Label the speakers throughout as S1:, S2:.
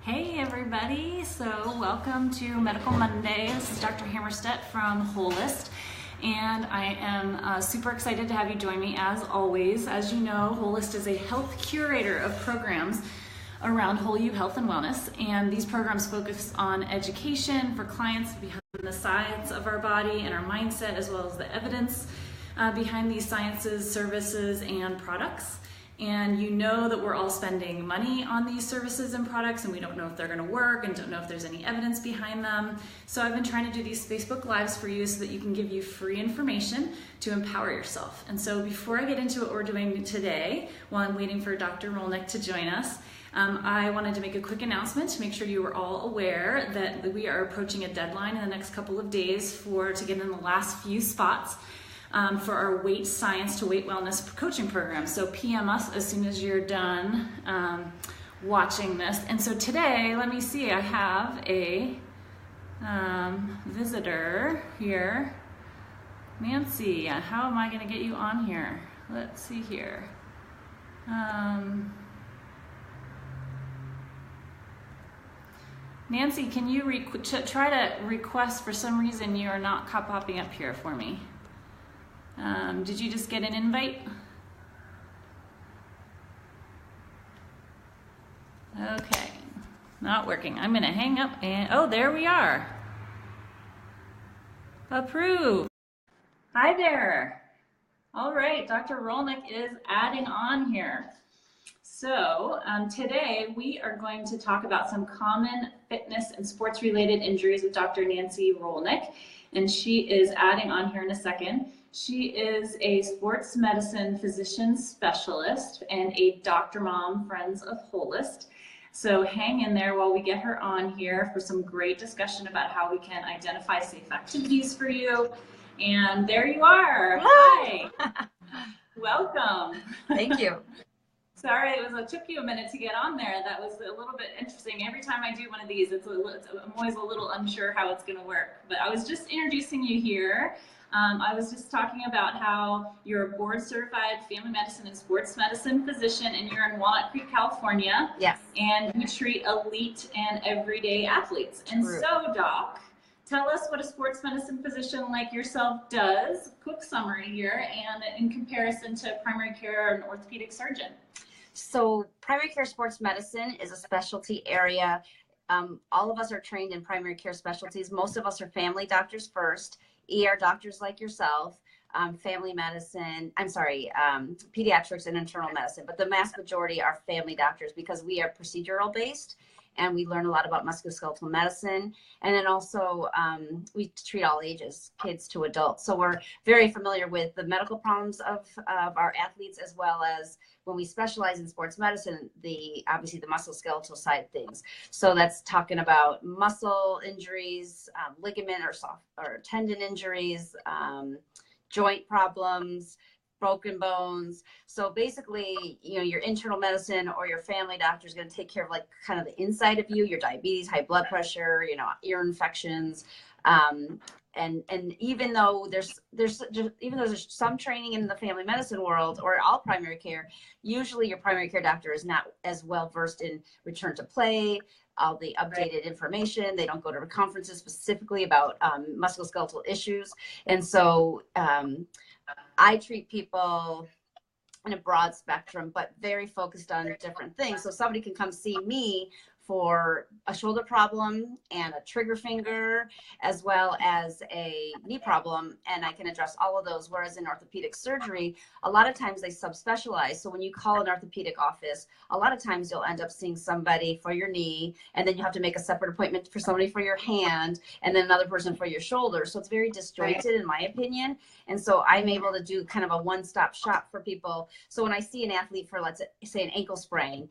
S1: Hey everybody, so welcome to Medical Monday. This is Dr. Hammerstedt from Holist, and I am super excited to have you join me as always. As you know, Holist is a health curator of programs around whole you health and wellness, and these programs focus on education for clients behind the science of our body and our mindset, as well as the evidence behind these sciences, services, and products. And you know that we're all spending money on these services and products, and we don't know if they're going to work and don't know if there's any evidence behind them. So I've been trying to do these Facebook Lives for you so that you can give you free information to empower yourself. And so before I get into what we're doing today, while I'm waiting for Dr. Rolnick to join us, I wanted to make a quick announcement to make sure you are all aware that we are approaching a deadline in the next couple of days to get in the last few spots for our Weight Science to Weight Wellness coaching program. So PM us as soon as you're done watching this. And so today, let me see, I have a visitor here. Nancy, how am I going to get you on here? Let's see here. Nancy, can you try to request? For some reason you are not popping up here for me. Did you just get an invite? Okay, not working. I'm gonna hang up and, oh, there we are. Approved. Hi there. All right, Dr. Rolnick is adding on here. So today we are going to talk about some common fitness and sports related injuries with Dr. Nancy Rolnick, and she is adding on here in a second. She is a sports medicine physician specialist and a Dr. Mom Friends of Holist. So hang in there while we get her on here for some great discussion about how we can identify safe activities for you. And there you are. Hi. Welcome.
S2: Thank you.
S1: Sorry, it took you a minute to get on there. That was a little bit interesting. Every time I do one of these, I'm always a little unsure how it's going to work. But I was just introducing you here. I was just talking about how you're a board-certified family medicine and sports medicine physician, and you're in Walnut Creek, California.
S2: Yes.
S1: And you treat elite and everyday athletes. And
S2: True.
S1: so, Doc, tell us what a sports medicine physician like yourself does, quick summary here, and in comparison to primary care or an orthopedic surgeon.
S2: So primary care sports medicine is a specialty area. All of us are trained in primary care specialties. Most of us are family doctors first, ER doctors like yourself, family medicine, pediatrics and internal medicine. But the vast majority are family doctors because we are procedural based and we learn a lot about musculoskeletal medicine. And then also we treat all ages, kids to adults. So we're very familiar with the medical problems of our athletes, as well as when we specialize in sports medicine, obviously the musculoskeletal side of things. So that's talking about muscle injuries, ligament or tendon injuries, joint problems, broken bones. So basically, your internal medicine or your family doctor is going to take care of like kind of the inside of you, your diabetes, high blood pressure, ear infections. And even though there's some training in the family medicine world or all primary care, usually your primary care doctor is not as well versed in return to play, all the updated information. They don't go to conferences specifically about musculoskeletal issues. And so I treat people in a broad spectrum, but very focused on different things. So somebody can come see me for a shoulder problem and a trigger finger, as well as a knee problem, and I can address all of those. Whereas in orthopedic surgery, a lot of times they subspecialize. So when you call an orthopedic office, a lot of times you'll end up seeing somebody for your knee, and then you have to make a separate appointment for somebody for your hand, and then another person for your shoulder. So it's very disjointed in my opinion. And so I'm able to do kind of a one-stop shop for people. So when I see an athlete for, let's say, an ankle sprain,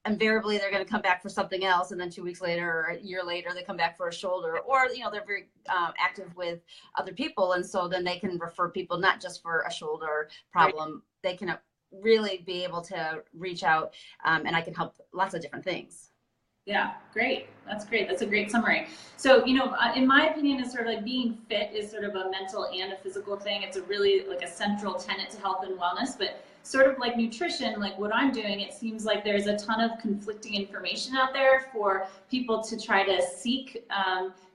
S2: invariably they're going to come back for something else, and then 2 weeks later or a year later they come back for a shoulder, or they're very active with other people, and so then they can refer people not just for a shoulder problem. They can really be able to reach out, and I can help lots of different things.
S1: Yeah, great. That's great. That's a great summary. So, in my opinion, it's sort of like being fit is sort of a mental and a physical thing. It's a really like a central tenet to health and wellness. But sort of like nutrition, like what I'm doing, it seems like there's a ton of conflicting information out there for people to try to seek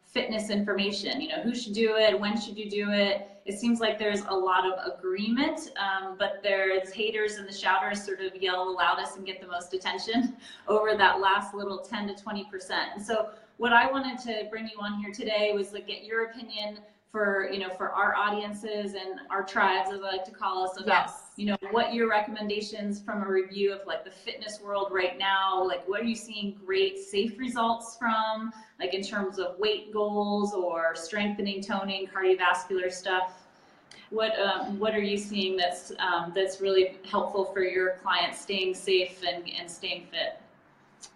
S1: fitness information. You know, who should do it? When should you do it? It seems like there's a lot of agreement, but there's haters and the shouters sort of yell the loudest and get the most attention over that last little 10 to 20%. And so what I wanted to bring you on here today was like get your opinion for, you know, for our audiences and our tribes, as I like to call us, about, you know, what your recommendations from a review of like the fitness world right now, like what are you seeing great safe results from, like in terms of weight goals or strengthening, toning, cardiovascular stuff? What are you seeing that's really helpful for your clients staying safe and staying fit?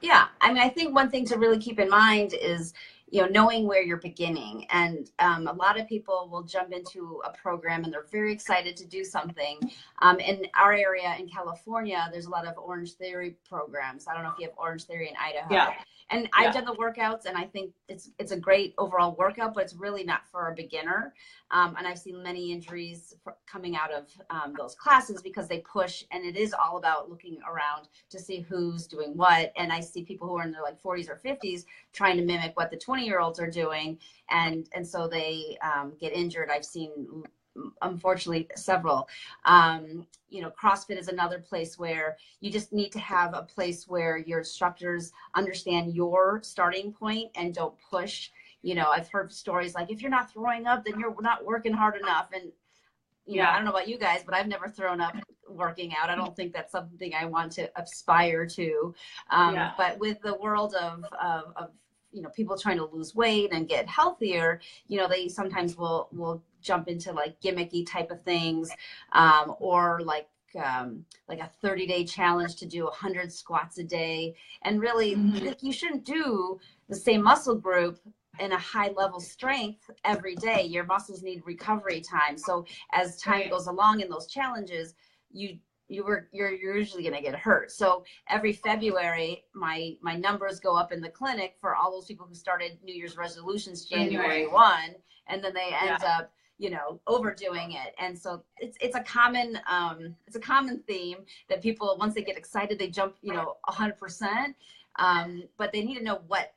S2: Yeah, I mean, I think one thing to really keep in mind is, you know, knowing where you're beginning. And a lot of people will jump into a program and they're very excited to do something. In our area in California, there's a lot of Orange Theory programs. I don't know if you have Orange Theory in Idaho.
S1: Yeah.
S2: And I've done the workouts, and I think it's a great overall workout, but it's really not for a beginner. And I've seen many injuries coming out of those classes because they push, and it is all about looking around to see who's doing what. And I see people who are in their like 40s or 50s trying to mimic what the 20-year-olds are doing, and so they get injured. I've seen, unfortunately, several. You know, CrossFit is another place where you just need to have a place where your instructors understand your starting point and don't push. You know, I've heard stories like, if you're not throwing up, then you're not working hard enough. And, you know, I don't know about you guys, but I've never thrown up working out. I don't think that's something I want to aspire to. But with the world of you know, people trying to lose weight and get healthier, you know, they sometimes will jump into like gimmicky type of things, or like a 30-day challenge to do 100 squats a day. And really, like, you shouldn't do the same muscle group in a high level strength every day. Your muscles need recovery time. So as time goes along in those challenges, you're usually going to get hurt. So every February, my numbers go up in the clinic for all those people who started New Year's resolutions January 1, and then they end up, you know, overdoing it. And so it's a common theme that people, once they get excited, they jump, you know, 100%. But they need to know what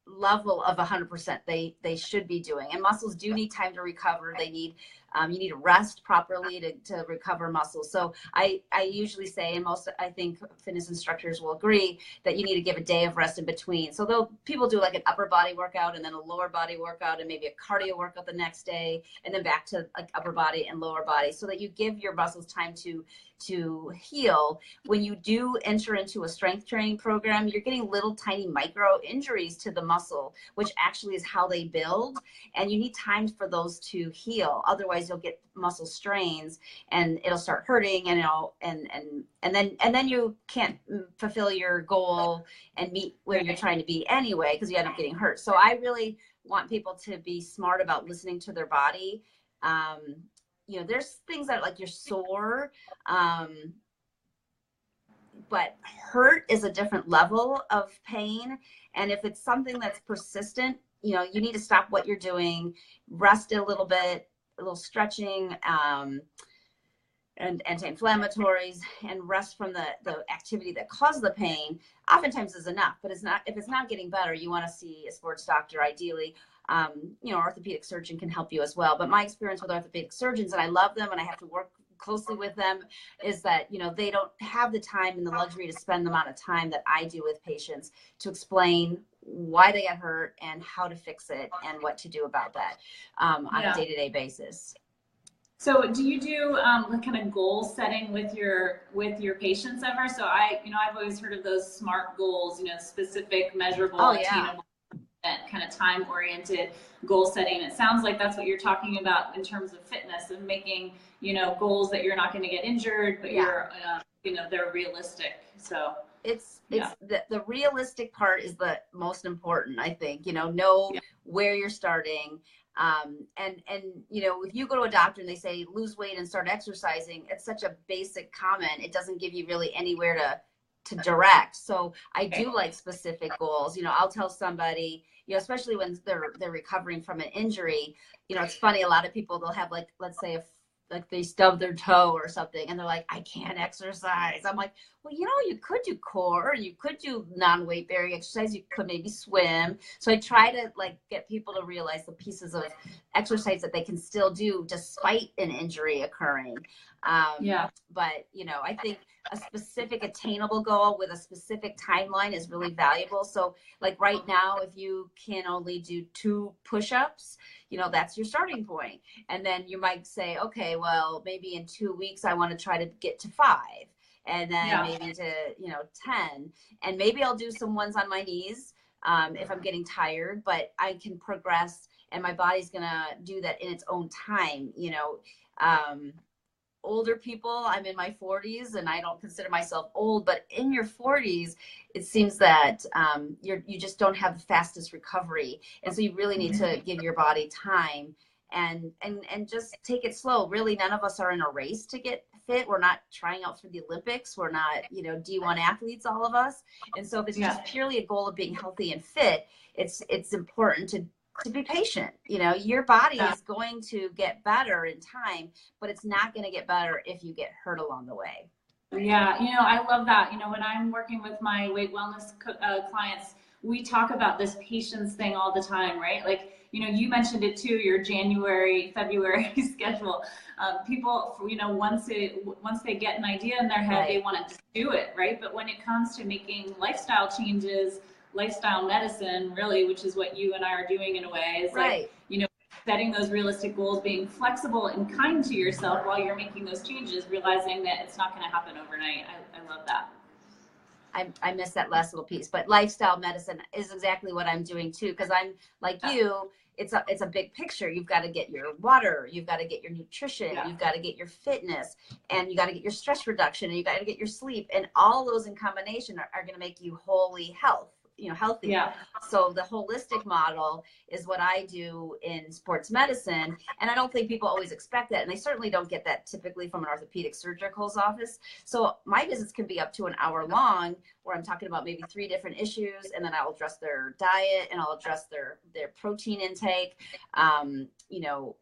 S2: level of 100% they should be doing. And muscles do need time to recover. They need you need to rest properly to recover muscles. So I usually say, and I think fitness instructors will agree, that you need to give a day of rest in between. So people do like an upper body workout and then a lower body workout and maybe a cardio workout the next day, and then back to like upper body and lower body, so that you give your muscles time to heal. When you do enter into a strength training program, you're getting little tiny micro injuries to the muscle, which actually is how they build. And you need time for those to heal. Otherwise you'll get muscle strains and it'll start hurting, and then you can't fulfill your goal and meet where you're trying to be anyway, because you end up getting hurt. So I really want people to be smart about listening to their body. You know, there's things that like you're sore, but hurt is a different level of pain. And if it's something that's persistent, you know, you need to stop what you're doing, rest it a little bit, a little stretching, and anti-inflammatories, and rest from the activity that caused the pain oftentimes is enough. But if it's not getting better, you want to see a sports doctor ideally. You know, orthopedic surgeon can help you as well. But my experience with orthopedic surgeons, and I love them and I have to work closely with them, is that, you know, they don't have the time and the luxury to spend the amount of time that I do with patients to explain why they got hurt and how to fix it and what to do about that on a day-to-day basis.
S1: So do you do kind of goal setting with your patients ever? So I've always heard of those SMART goals, you know, specific, measurable, attainable, kind of time-oriented goal setting. It sounds like that's what you're talking about in terms of fitness, and making, you know, goals that you're not going to get injured, but you're, you know, they're realistic. So
S2: it's the realistic part is the most important, I think. You know where you're starting. And you know, if you go to a doctor and they say lose weight and start exercising, it's such a basic comment. It doesn't give you really anywhere to direct. So I do like specific goals. You know, I'll tell somebody, you know, especially when they're recovering from an injury. You know, it's funny, a lot of people, they'll have, like, let's say a like they stub their toe or something and they're like, I can't exercise. I'm like, well, you know, you could do core, you could do non-weight bearing exercise, you could maybe swim. So I try to like get people to realize the pieces of exercise that they can still do despite an injury occurring. But you know, I think a specific attainable goal with a specific timeline is really valuable. So like right now, if you can only do 2 push-ups, you know, that's your starting point. And then you might say, okay, well, maybe in 2 weeks, I want to try to get to 5. And then maybe to, you know, 10. And maybe I'll do some ones on my knees if I'm getting tired, but I can progress and my body's going to do that in its own time, you know. Older people, I'm in my 40s and I don't consider myself old, but in your 40s, it seems that you just don't have the fastest recovery. And so you really need to give your body time and just take it slow. Really, none of us are in a race to get fit. We're not trying out for the Olympics. We're not, you know, D1 athletes, all of us. And so if it's just purely a goal of being healthy and fit, it's important to be patient. You know, your body is going to get better in time, but it's not going to get better if you get hurt along the way.
S1: Yeah, you know, I love that. You know, when I'm working with my weight wellness clients, we talk about this patience thing all the time, right? Like, you know, you mentioned it too, your January, February schedule. People, you know, once they get an idea in their head, they want to just do it, right? But when it comes to making lifestyle changes, lifestyle medicine, really, which is what you and I are doing in a way, is like, you know, setting those realistic goals, being flexible and kind to yourself while you're making those changes, realizing that it's not going to happen overnight. I love that.
S2: I missed that last little piece, but lifestyle medicine is exactly what I'm doing too. Cause I'm like you, it's a big picture. You've got to get your water, you've got to get your nutrition, you've got to get your fitness, and you got to get your stress reduction, and you got to get your sleep, and all those in combination are going to make you wholly healthy. So the holistic model is what I do in sports medicine. And I don't think people always expect that. And they certainly don't get that typically from an orthopedic surgical's office. So my visits can be up to an hour long, where I'm talking about maybe 3 different issues. And then I'll address their diet and I'll address their protein intake, you know,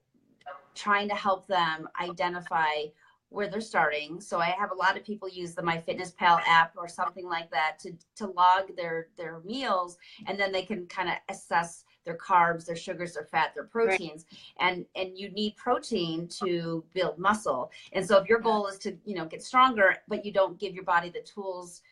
S2: trying to help them identify where they're starting. So I have a lot of people use the MyFitnessPal app or something like that to log their meals, and then they can kind of assess their carbs, their sugars, their fat, their proteins. And you need protein to build muscle. And so if your goal is to, you know, get stronger, but you don't give your body the tools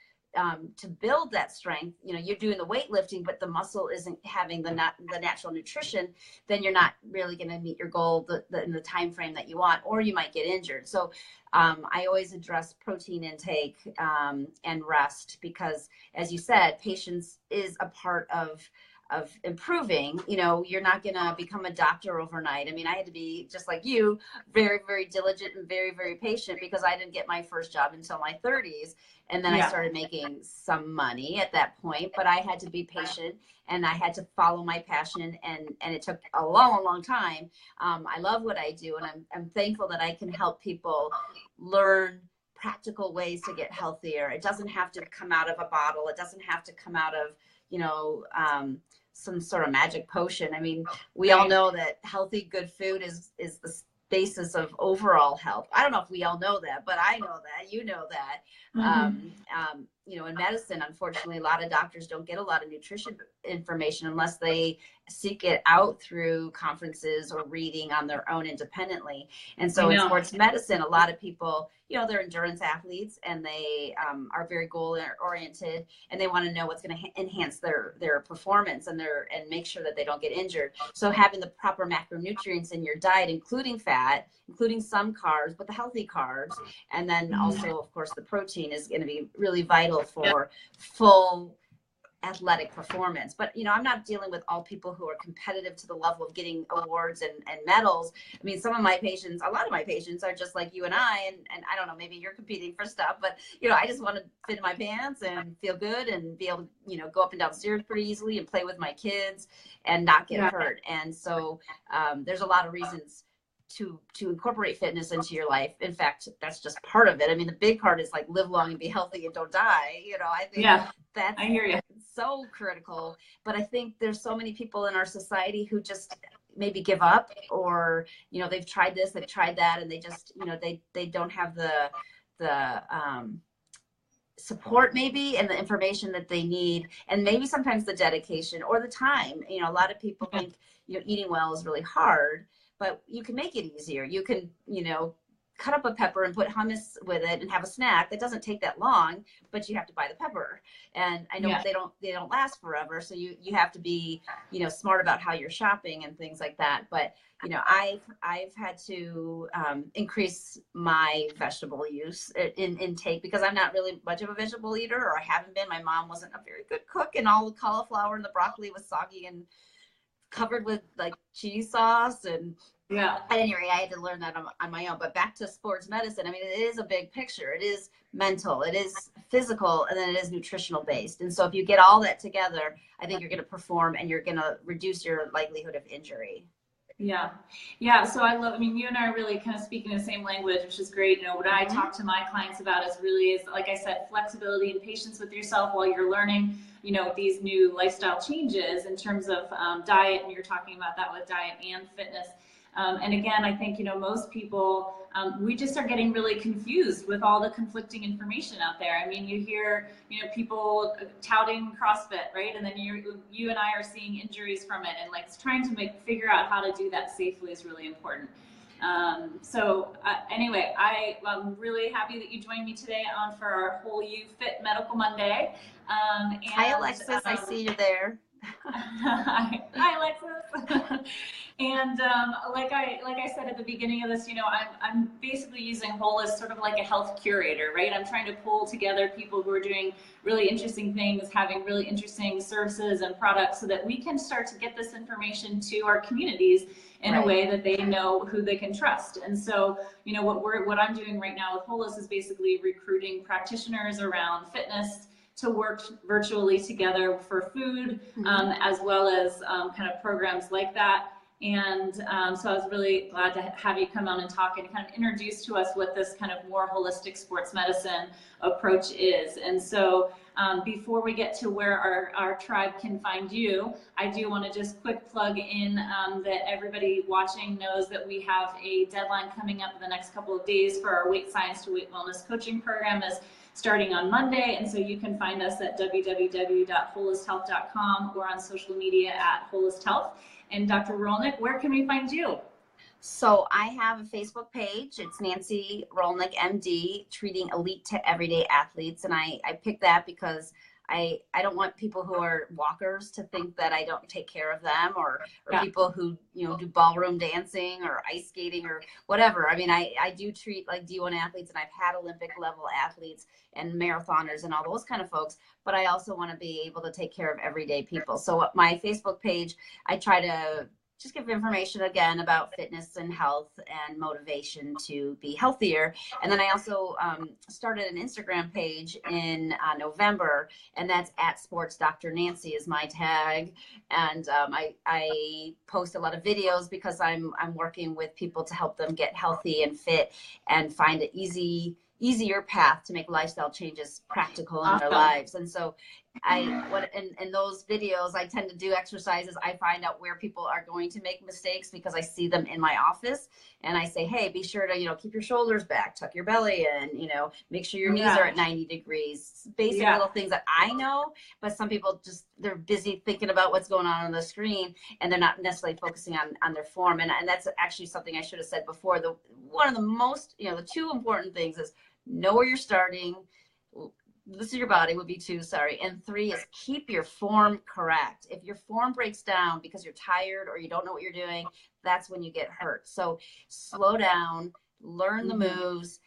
S2: to build that strength, you know, you're doing the weightlifting, but the muscle isn't having the natural nutrition, then you're not really going to meet your goal in the time frame that you want, or you might get injured. So I always address protein intake and rest, because as you said, patience is a part of improving. You know, you're not going to become a doctor overnight. I mean, I had to be, just like you, very, very diligent and very, very patient, because I didn't get my first job until my 30s. And then I started making some money at that point, but I had to be patient and I had to follow my passion, and it took a long, long time. I love what I do, and I'm thankful that I can help people learn practical ways to get healthier. It doesn't have to come out of a bottle. It doesn't have to come out of, you know, some sort of magic potion. I mean, we all know that healthy, good food is the basis of overall health. I don't know if we all know that, but I know that, you know that. You know, in medicine, unfortunately, a lot of doctors don't get a lot of nutrition information unless they seek it out through conferences or reading on their own independently. And so in sports medicine, a lot of people, you know, they're endurance athletes, and they are very goal oriented, and they want to know what's going to enhance their performance and make sure that they don't get injured. So having the proper macronutrients in your diet, including fat, including some carbs, but the healthy carbs, and then also, of course, the protein is going to be really vital for full athletic performance. But, you know, I'm not dealing with all people who are competitive to the level of getting awards and medals. I mean, a lot of my patients are just like you and I don't know, maybe you're competing for stuff, but, you know, I just want to fit in my pants and feel good and be able to, you know, go up and down stairs pretty easily and play with my kids and not get hurt. And so there's a lot of reasons to incorporate fitness into your life. In fact, that's just part of it. I mean, the big part is like live long and be healthy and don't die. You know, I think I hear you. So critical. But I think there's so many people in our society who just maybe give up, or, they've tried this, they've tried that, and they just, they don't have the support maybe, and the information that they need, and maybe sometimes the dedication or the time. A lot of people think, eating well is really hard, but you can make it easier. You can, cut up a pepper and put hummus with it and have a snack. That doesn't take that long, but you have to buy the pepper. And I know they don't last forever. So you have to be, smart about how you're shopping and things like that. But, I've had to increase my vegetable use in intake, because I'm not really much of a vegetable eater, or I haven't been. My mom wasn't a very good cook, and all the cauliflower and the broccoli was soggy and covered with like cheese sauce. And at any rate, I had to learn that on my own. But back to sports medicine, I mean, it is a big picture. It is mental, it is physical, and then it is nutritional based. And so if you get all that together, I think you're going to perform, and you're going to reduce your likelihood of injury.
S1: Yeah. So you and I are really kind of speaking the same language, which is great. What I talk to my clients about is like I said, flexibility and patience with yourself while you're learning, these new lifestyle changes in terms of diet. And you're talking about that with diet and fitness. And again, I think, most people, we just are getting really confused with all the conflicting information out there. I mean, you hear, people touting CrossFit, right? And then you and I are seeing injuries from it, and like trying to figure out how to do that safely is really important. Anyway, I'm really happy that you joined me today for our Whole You Fit Medical Monday.
S2: Hi, Alexis. I see you there.
S1: Hi, Alexis. And like I said at the beginning of this, I'm basically using Holist sort of like a health curator, right? I'm trying to pull together people who are doing really interesting things, having really interesting services and products, so that we can start to get this information to our communities in a way that they know who they can trust. And so, what I'm doing right now with Holist is basically recruiting practitioners around fitness to work virtually together for food, as well as kind of programs like that. And so I was really glad to have you come on and talk and kind of introduce to us what this kind of more holistic sports medicine approach is. And so before we get to where our tribe can find you, I do want to just quick plug in that everybody watching knows that we have a deadline coming up in the next couple of days for our Weight Science to Weight Wellness coaching program, is starting on Monday. And so you can find us at www.holisthealth.com or on social media at Holist Health. And Dr. Rolnick, where can we find you?
S2: So I have a Facebook page. It's Nancy Rolnick, MD, treating elite to everyday athletes. And I picked that because I don't want people who are walkers to think that I don't take care of them, or people who, do ballroom dancing or ice skating or whatever. I mean, I do treat like D1 athletes, and I've had Olympic level athletes and marathoners and all those kind of folks, but I also want to be able to take care of everyday people. So my Facebook page, I try to just give information again about fitness and health and motivation to be healthier. And then I also started an Instagram page in November, and that's at Sports Dr. Nancy is my tag. And I post a lot of videos because I'm working with people to help them get healthy and fit and find an easier path to make lifestyle changes practical in their lives. And so in those videos, I tend to do exercises. I find out where people are going to make mistakes because I see them in my office, and I say, hey, be sure to, keep your shoulders back, tuck your belly in, make sure your knees are at 90 degrees, basic little things that I know, but some people they're busy thinking about what's going on the screen, and they're not necessarily focusing on their form. And that's actually something I should have said before. One of the most, the two important things is know where you're starting. Listen to your body would be 2, sorry. And 3 is keep your form correct. If your form breaks down because you're tired or you don't know what you're doing, that's when you get hurt. So slow down, learn the moves.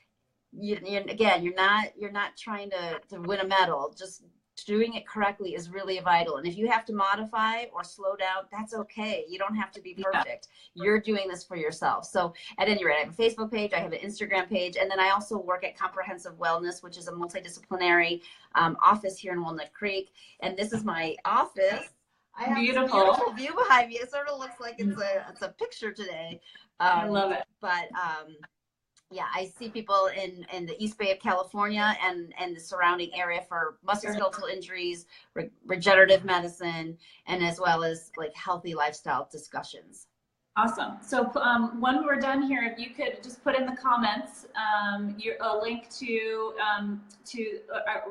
S2: Again, you're not trying to win a medal. Just doing it correctly is really vital. And if you have to modify or slow down, that's okay. You don't have to be perfect. You're doing this for yourself. So at any rate, I have a Facebook page, I have an Instagram page, and then I also work at Comprehensive Wellness, which is a multidisciplinary office here in Walnut Creek. And this is my office. I have
S1: beautiful.
S2: This beautiful view behind me. It sort of looks like it's a picture today.
S1: I love it.
S2: But yeah, I see people in the East Bay of California and the surrounding area for musculoskeletal injuries, regenerative medicine, and as well as like healthy lifestyle discussions.
S1: Awesome. So when we're done here, if you could just put in the comments a link to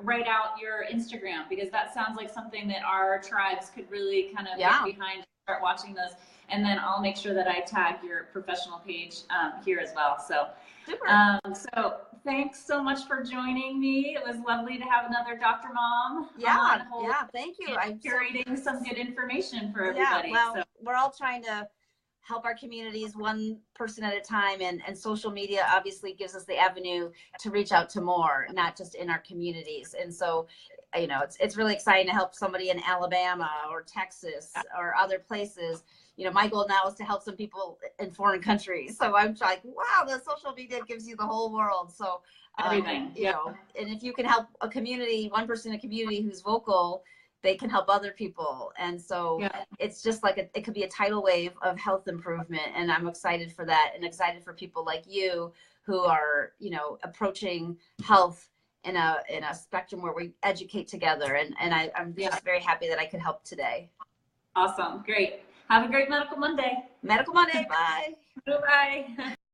S1: write out your Instagram, because that sounds like something that our tribes could really kind of get behind, start watching those. And then I'll make sure that I tag your professional page here as well. So, so thanks so much for joining me. It was lovely to have another Dr. Mom.
S2: Yeah, thank you.
S1: I'm curating some good information for everybody.
S2: Yeah, well, we're all trying to help our communities one person at a time, and social media obviously gives us the avenue to reach out to more, not just in our communities. And so, you know, it's really exciting to help somebody in Alabama or Texas or other places. You know, my goal now is to help some people in foreign countries. So I'm like, wow, the social media gives you the whole world. So
S1: everything,
S2: you know, and if you can help a community, one person in a community who's vocal, they can help other people. And so it's just like it could be a tidal wave of health improvement. And I'm excited for that, and excited for people like you who are, you know, approaching health in a spectrum where we educate together. And I'm just very happy that I could help today.
S1: Awesome. Great. Have a great Medical Monday.
S2: Medical Monday. Bye.
S1: Bye.